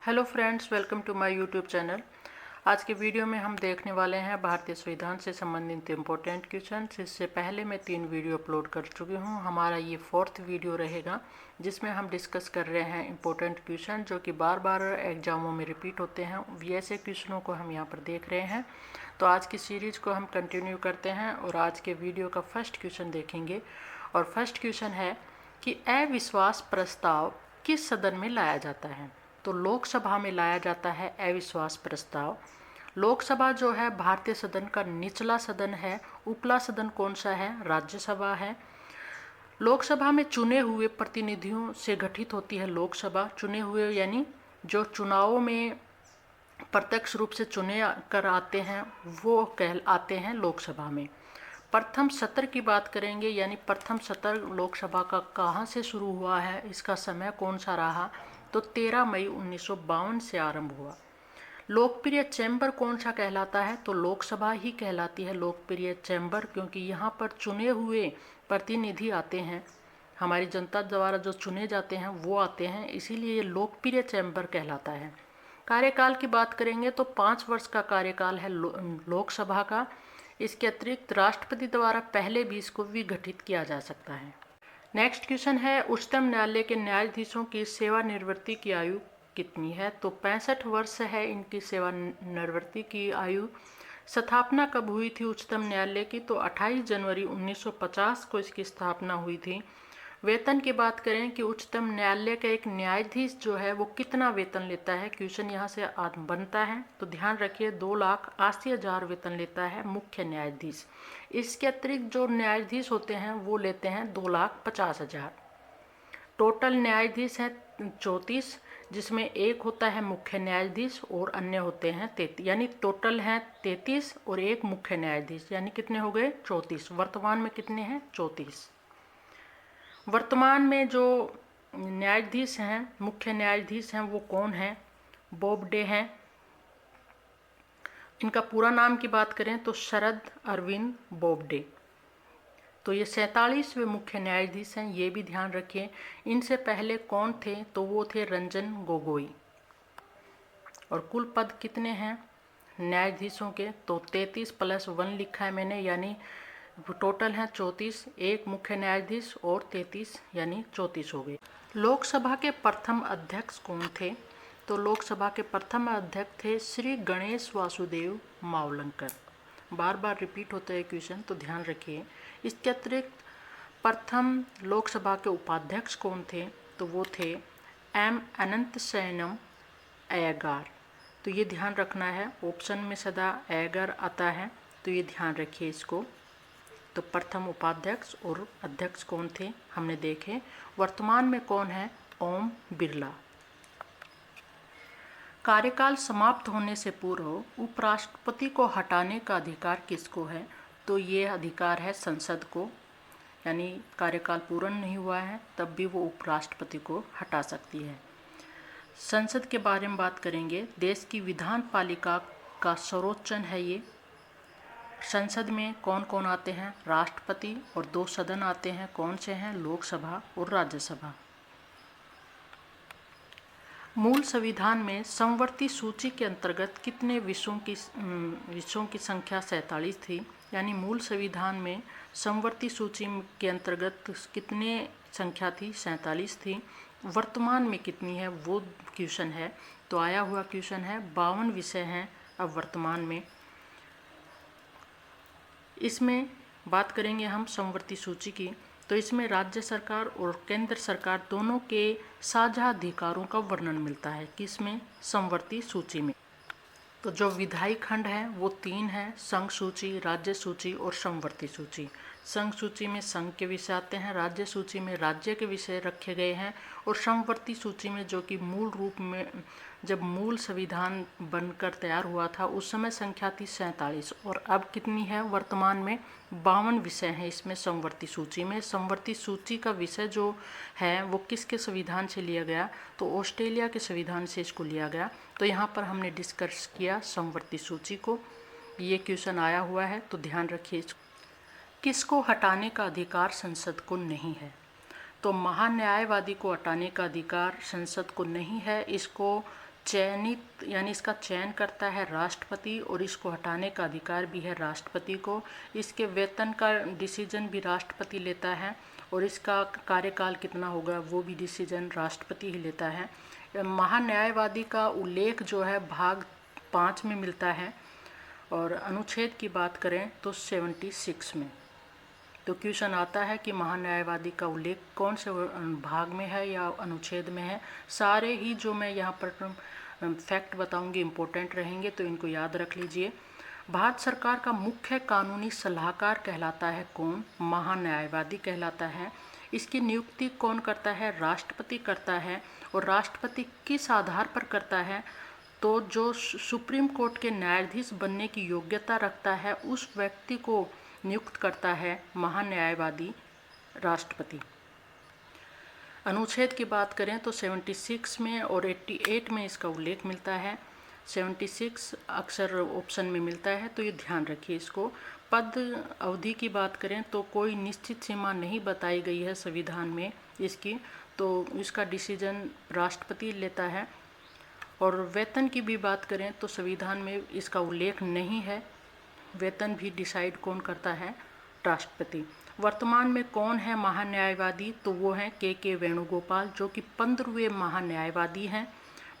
Hello friends, welcome to my YouTube channel. आज के video में हम देखने वाले हैं भारतीय संविधान से संबंधित इम्पोर्टेंट क्वेश्चन। इससे पहले मैं 3 वीडियो अपलोड कर चुकी हूं। हमारा ये 4th वीडियो रहेगा जिसमें हम डिस्कस कर रहे हैं इम्पोर्टेंट क्वेश्चन जो कि बार बार एग्जामों में रिपीट होते हैं। ऐसे क्वेश्चनों को हम यहाँ पर देख रहे हैं। तो आज की सीरीज़ को हम कंटिन्यू करते हैं और आज के वीडियो का फर्स्ट क्वेश्चन देखेंगे। और फर्स्ट क्वेश्चन है कि अविश्वास प्रस्ताव किस सदन में लाया जाता है। तो लोकसभा में लाया जाता है अविश्वास प्रस्ताव। लोकसभा जो है भारतीय सदन का निचला सदन है। उपला सदन कौन सा है? राज्यसभा है। लोकसभा में चुने हुए प्रतिनिधियों से गठित होती है लोकसभा। चुने हुए यानी जो चुनावों में प्रत्यक्ष रूप से चुने कर आते हैं वो आते हैं लोकसभा में। प्रथम सत्र की बात करेंगे, यानी प्रथम सत्र लोकसभा का कहाँ से शुरू हुआ है, इसका समय कौन सा रहा, तो 13 मई 1952 से आरंभ हुआ। लोकप्रिय चैम्बर कौन सा कहलाता है? तो लोकसभा ही कहलाती है लोकप्रिय चैम्बर, क्योंकि यहाँ पर चुने हुए प्रतिनिधि आते हैं, हमारी जनता द्वारा जो चुने जाते हैं वो आते हैं, इसीलिए ये लोकप्रिय चैम्बर कहलाता है। कार्यकाल की बात करेंगे तो 5 वर्ष का कार्यकाल है लोकसभा का। इसके अतिरिक्त राष्ट्रपति द्वारा पहले भी इसको विघटित किया जा सकता है। नेक्स्ट क्वेश्चन है उच्चतम न्यायालय के न्यायाधीशों की सेवानिवृत्ति की आयु कितनी है? तो 65 वर्ष है इनकी सेवानिवृत्ति की आयु। स्थापना कब हुई थी उच्चतम न्यायालय की? तो 28 जनवरी 1950 को इसकी स्थापना हुई थी। वेतन की बात करें कि उच्चतम न्यायालय का एक न्यायाधीश जो है वो कितना वेतन लेता है, क्वेश्चन यहाँ से बनता है। तो ध्यान रखिए 2,80,000 वेतन लेता है मुख्य न्यायाधीश। इसके अतिरिक्त जो न्यायाधीश होते हैं वो लेते हैं 2,50,000। टोटल न्यायाधीश हैं 34, जिसमें एक होता है मुख्य न्यायाधीश और अन्य होते हैं 33, यानी टोटल हैं 33 और एक मुख्य न्यायाधीश, यानी कितने हो गए? 34। वर्तमान में कितने हैं? 34। वर्तमान में जो न्यायाधीश हैं, मुख्य न्यायाधीश हैं, वो कौन हैं? बोबडे हैं। इनका पूरा नाम की बात करें तो शरद अरविंद बोबडे। तो ये 47वें मुख्य न्यायाधीश हैं, ये भी ध्यान रखिए। इनसे पहले कौन थे? तो वो थे रंजन गोगोई। और कुल पद कितने हैं न्यायाधीशों के? तो 33 + 1 लिखा है मैंने, यानी टोटल हैं 34। एक मुख्य न्यायाधीश और 33, यानी 34 हो गए। लोकसभा के प्रथम अध्यक्ष कौन थे? तो लोकसभा के प्रथम अध्यक्ष थे श्री गणेश वासुदेव मावलंकर। बार बार रिपीट होता है क्वेश्चन, तो ध्यान रखिए। इसके अतिरिक्त प्रथम लोकसभा के उपाध्यक्ष कौन थे? तो वो थे एम अनंतशयनम अय्यगार। तो ये ध्यान रखना है, ऑप्शन में सदा अय्यगार आता है, तो ये ध्यान रखिए इसको। तो प्रथम उपाध्यक्ष और अध्यक्ष कौन थे हमने देखे। वर्तमान में कौन है? ओम बिरला। कार्यकाल समाप्त होने से पूर्व उपराष्ट्रपति को हटाने का अधिकार किसको है? तो ये अधिकार है संसद को, यानी कार्यकाल पूर्ण नहीं हुआ है तब भी वो उपराष्ट्रपति को हटा सकती है। संसद के बारे में बात करेंगे। देश की विधान पालिका का सर्वोच्चन है ये। संसद में कौन कौन आते हैं? राष्ट्रपति, और 2 सदन आते हैं, कौन से हैं? लोकसभा और राज्यसभा। मूल संविधान में समवर्ती सूची के अंतर्गत कितने विषयों की संख्या 47 थी? यानी मूल संविधान में समवर्ती सूची के अंतर्गत कितने संख्या थी? 47 थी। वर्तमान में कितनी है वो क्वेश्चन है। तो आया हुआ क्वेश्चन है 52 विषय हैं अब वर्तमान में। इसमें बात करेंगे हम समवर्ती सूची की, तो इसमें राज्य सरकार और केंद्र सरकार दोनों के साझा अधिकारों का वर्णन मिलता है। किसमें? समवर्ती सूची में। तो जो विधायी खंड है वो 3 है, संघ सूची, राज्य सूची और समवर्ती सूची। संघ सूची में संघ के विषय आते हैं, राज्य सूची में राज्य के विषय रखे गए हैं, और समवर्ती सूची में जो कि मूल रूप में जब मूल संविधान बनकर तैयार हुआ था उस समय संख्या थी 47, और अब कितनी है वर्तमान में? 52 विषय हैं इसमें समवर्ती सूची में। समवर्ती सूची का विषय जो है वो किसके संविधान से लिया गया? तो ऑस्ट्रेलिया के संविधान से इसको लिया गया। तो यहाँ पर हमने डिस्कस किया समवर्ती सूची को। ये क्वेश्चन आया हुआ है, तो ध्यान रखिए। किसको हटाने का अधिकार संसद को नहीं है? तो महान्यायवादी को हटाने का अधिकार संसद को नहीं है। इसको चयनित यानी इसका चयन करता है राष्ट्रपति और इसको हटाने का अधिकार भी है राष्ट्रपति को। इसके वेतन का डिसीजन भी राष्ट्रपति लेता है और इसका कार्यकाल कितना होगा वो भी डिसीजन राष्ट्रपति ही लेता है। महान्यायवादी का उल्लेख जो है भाग 5 में मिलता है और अनुच्छेद की बात करें तो 76 में। तो क्वेश्चन आता है कि महान्यायवादी का उल्लेख कौन से भाग में है या अनुच्छेद में है। सारे ही जो मैं यहाँ पर फैक्ट बताऊंगी इम्पोर्टेंट रहेंगे, तो इनको याद रख लीजिए। भारत सरकार का मुख्य कानूनी सलाहकार कहलाता है कौन? महान्यायवादी कहलाता है। इसकी नियुक्ति कौन करता है? राष्ट्रपति करता है। और राष्ट्रपति किस आधार पर करता है? तो जो सुप्रीम कोर्ट के न्यायाधीश बनने की योग्यता रखता है उस व्यक्ति को नियुक्त करता है महान्यायवादी राष्ट्रपति। अनुच्छेद की बात करें तो 76 में और 88 में इसका उल्लेख मिलता है। 76 अक्सर ऑप्शन में मिलता है, तो ये ध्यान रखिए इसको। पद अवधि की बात करें तो कोई निश्चित सीमा नहीं बताई गई है संविधान में इसकी, तो इसका डिसीजन राष्ट्रपति लेता है। और वेतन की भी बात करें तो संविधान में इसका उल्लेख नहीं है। वेतन भी डिसाइड कौन करता है? राष्ट्रपति। वर्तमान में कौन है महान्यायवादी? तो वो हैं के वेणुगोपाल, जो कि 15वें महान्यायवादी हैं।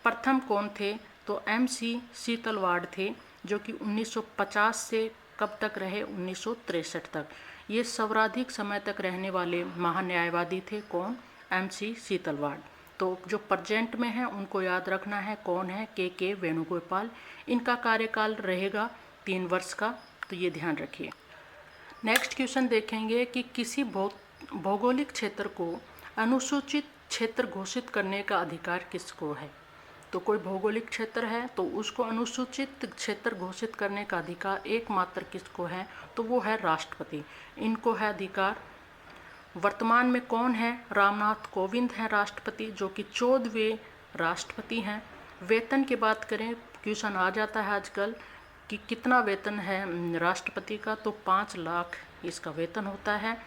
प्रथम कौन थे? तो MC सीतलवाड़ थे, जो कि 1950 से कब तक रहे? 1963 तक। ये सर्वाधिक समय तक रहने वाले महान्यायवादी थे। कौन? MC सीतलवाड़। तो जो प्रेजेंट में है उनको याद रखना है, कौन है? के वेणुगोपाल। इनका कार्यकाल रहेगा 3 वर्ष का, तो ये ध्यान रखिए। नेक्स्ट क्वेश्चन देखेंगे कि किसी भौगोलिक क्षेत्र को अनुसूचित क्षेत्र घोषित करने का अधिकार किसको है? तो कोई भौगोलिक क्षेत्र है तो उसको अनुसूचित क्षेत्र घोषित करने का अधिकार एकमात्र किसको है? तो वो है राष्ट्रपति। इनको है अधिकार। वर्तमान में कौन है? रामनाथ कोविंद हैं राष्ट्रपति, जो कि 14वें राष्ट्रपति हैं। वेतन की बात करें, क्वेश्चन आ जाता है आजकल कि कितना वेतन है राष्ट्रपति का? तो 5 लाख इसका वेतन होता है।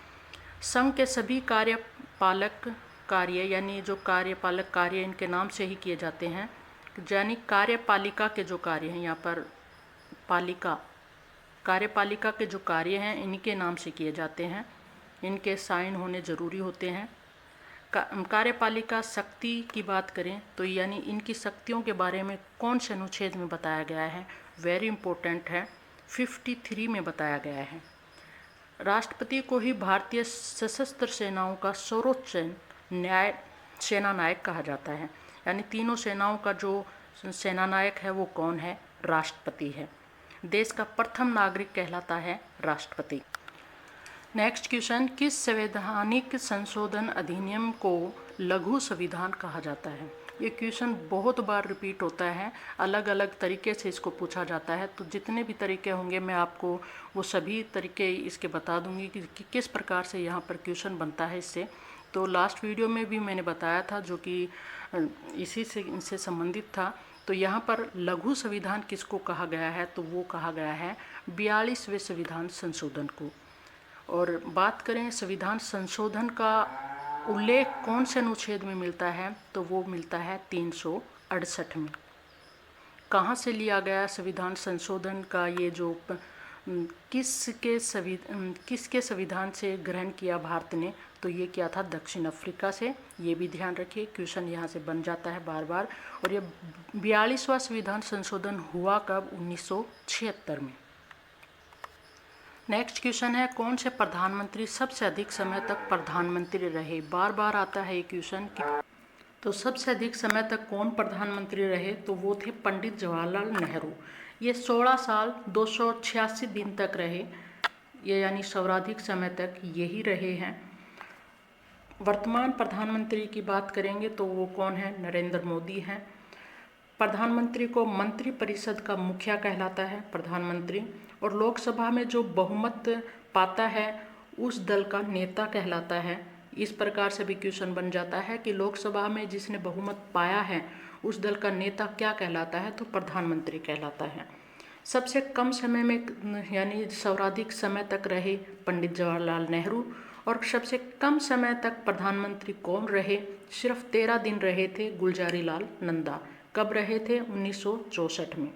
संघ के सभी कार्यपालक कार्य यानी जो कार्यपालक कार्य इनके नाम से ही किए जाते हैं, यानी कार्यपालिका के जो कार्य हैं, यहाँ पर कार्यपालिका के जो कार्य हैं इनके नाम से किए जाते हैं। इनके साइन होने ज़रूरी होते हैं। कार्यपालिका शक्ति की बात करें तो यानी इनकी शक्तियों के बारे में कौन से अनुच्छेद में बताया गया है? वेरी इंपॉर्टेंट है, 53 में बताया गया है। राष्ट्रपति को ही भारतीय सशस्त्र सेनाओं का सर्वोच्च सेनानायक कहा जाता है, यानी तीनों सेनाओं का जो सेनानायक है वो कौन है? राष्ट्रपति है। देश का प्रथम नागरिक कहलाता है राष्ट्रपति। नेक्स्ट क्वेश्चन, किस संवैधानिक संशोधन अधिनियम को लघु संविधान कहा जाता है? ये क्वेश्चन बहुत बार रिपीट होता है, अलग अलग तरीके से इसको पूछा जाता है। तो जितने भी तरीके होंगे मैं आपको वो सभी तरीके इसके बता दूंगी कि किस प्रकार से यहाँ पर क्वेश्चन बनता है इससे। तो लास्ट वीडियो में भी मैंने बताया था, जो कि इसी से इनसे संबंधित था। तो यहाँ पर लघु संविधान किसको कहा गया है? तो वो कहा गया है 42वें संविधान संशोधन को। और बात करें संविधान संशोधन का उल्लेख कौन से अनुच्छेद में मिलता है? तो वो मिलता है 368 में। कहाँ से लिया गया संविधान संशोधन का ये जो किसके संविधान से ग्रहण किया भारत ने? तो ये क्या था? दक्षिण अफ्रीका से। ये भी ध्यान रखिए, क्वेश्चन यहाँ से बन जाता है बार बार। और ये 42वां संविधान संशोधन हुआ कब? 1976 में। नेक्स्ट क्वेश्चन है, कौन से प्रधानमंत्री सबसे अधिक समय तक प्रधानमंत्री रहे? बार बार आता है ये क्वेश्चन। तो सबसे अधिक समय तक कौन प्रधानमंत्री रहे? तो वो थे पंडित जवाहरलाल नेहरू। ये 16 साल 286 दिन तक रहे, ये यानी सर्वाधिक समय तक यही रहे हैं। वर्तमान प्रधानमंत्री की बात करेंगे तो वो कौन है? नरेंद्र मोदी हैं। प्रधानमंत्री को मंत्रिपरिषद का मुखिया कहलाता है प्रधानमंत्री। और लोकसभा में जो बहुमत पाता है उस दल का नेता कहलाता है। इस प्रकार से भी क्वेश्चन बन जाता है कि लोकसभा में जिसने बहुमत पाया है उस दल का नेता क्या कहलाता है? तो प्रधानमंत्री कहलाता है। सबसे कम समय में यानी सर्वाधिक समय तक रहे पंडित जवाहरलाल नेहरू। और सबसे कम समय तक प्रधानमंत्री कौन रहे? सिर्फ 13 दिन रहे थे, गुलजारी लाल नंदा। कब रहे थे? 1964 में।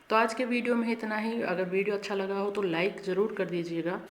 तो आज के वीडियो में इतना ही। अगर वीडियो अच्छा लगा हो तो लाइक ज़रूर कर दीजिएगा।